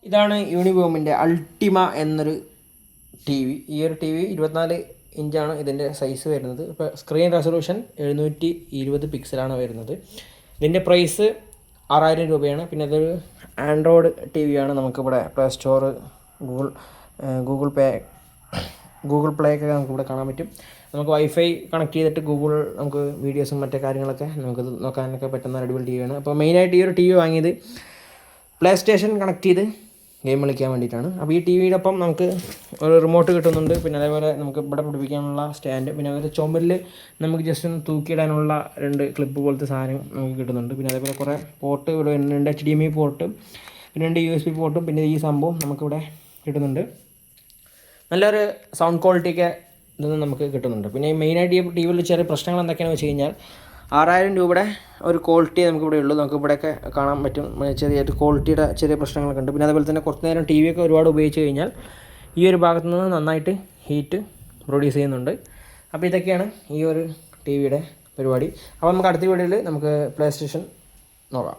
ഇതാണ് യൂണിബോമിൻ്റെ അൾട്ടിമ എന്നൊരു T V. ഈ ഒരു ടി വി 24 ഇഞ്ചാണ് ഇതിൻ്റെ സൈസ് വരുന്നത്. ഇപ്പോൾ സ്ക്രീൻ റെസൊല്യൂഷൻ 720 പിക്സലാണ് വരുന്നത്. ഇതിൻ്റെ പ്രൈസ് 6000 രൂപയാണ്. പിന്നെ ഇതൊരു ആൻഡ്രോയിഡ് ടി വിയാണ്. നമുക്കിവിടെ പ്ലേ സ്റ്റോർ, ഗൂഗിൾ പ്ലേ ഒക്കെ നമുക്കിവിടെ കാണാൻ പറ്റും. നമുക്ക് വൈഫൈ കണക്ട് ചെയ്തിട്ട് നമുക്ക് വീഡിയോസും മറ്റു കാര്യങ്ങളൊക്കെ നമുക്കത് നോക്കാനൊക്കെ പറ്റുന്ന അടിപൊളി ടി വിയാണ്. അപ്പോൾ മെയിനായിട്ട് ഈ ഒരു ടി വി വാങ്ങിയത് പ്ലേ സ്റ്റേഷൻ കണക്ട് ചെയ്ത് ഗെയിം കളിക്കാൻ വേണ്ടിയിട്ടാണ്. അപ്പോൾ ഈ ടി വിയുടെ ഒപ്പം നമുക്ക് ഒരു റിമോട്ട് കിട്ടുന്നുണ്ട്. പിന്നെ അതേപോലെ നമുക്ക് ഇവിടെ പിടിപ്പിക്കാനുള്ള സ്റ്റാൻഡ്, പിന്നെ അതേപോലെ ചുമരിൽ നമുക്ക് ജസ്റ്റ് ഒന്ന് തൂക്കിയിടാനുള്ള 2 ക്ലിപ്പ് പോലത്തെ സാധനം നമുക്ക് കിട്ടുന്നുണ്ട്. പിന്നെ അതേപോലെ കുറേ പോർട്ട് ഇവിടെ 2 HDMI പോർട്ട്, പിന്നെ 2 USB പോർട്ടും, പിന്നെ ഈ സംഭവം നമുക്കിവിടെ കിട്ടുന്നുണ്ട്. നല്ലൊരു സൗണ്ട് ക്വാളിറ്റിയൊക്കെ ഇതൊന്നും നമുക്ക് കിട്ടുന്നുണ്ട്. പിന്നെ മെയിനായിട്ട് ഈ ടി വിയിൽ ചെറിയ പ്രശ്നങ്ങൾ എന്തൊക്കെയാണെന്ന് വെച്ച് കഴിഞ്ഞാൽ 6000 രൂപയുടെ ഒരു ക്വാളിറ്റി നമുക്കിവിടെ ഉള്ളൂ. നമുക്ക് ഇവിടെയൊക്കെ കാണാൻ പറ്റും ചെറിയ ക്വാളിറ്റിയുടെ ചെറിയ പ്രശ്നങ്ങളൊക്കെ ഉണ്ട്. പിന്നെ അതേപോലെ തന്നെ കുറച്ച് നേരം ടി വിയൊക്കെ ഒരുപാട് ഉപയോഗിച്ച് കഴിഞ്ഞാൽ ഈ ഒരു ഭാഗത്തു നിന്ന് നന്നായിട്ട് ഹീറ്റ് പ്രൊഡ്യൂസ് ചെയ്യുന്നുണ്ട്. അപ്പോൾ ഇതൊക്കെയാണ് ഈ ഒരു ടി വിയുടെ പരിപാടി. അപ്പോൾ നമുക്ക് അടുത്ത വീഡിയോയിൽ നമുക്ക് പ്ലേ സ്റ്റേഷൻ നോക്കാം.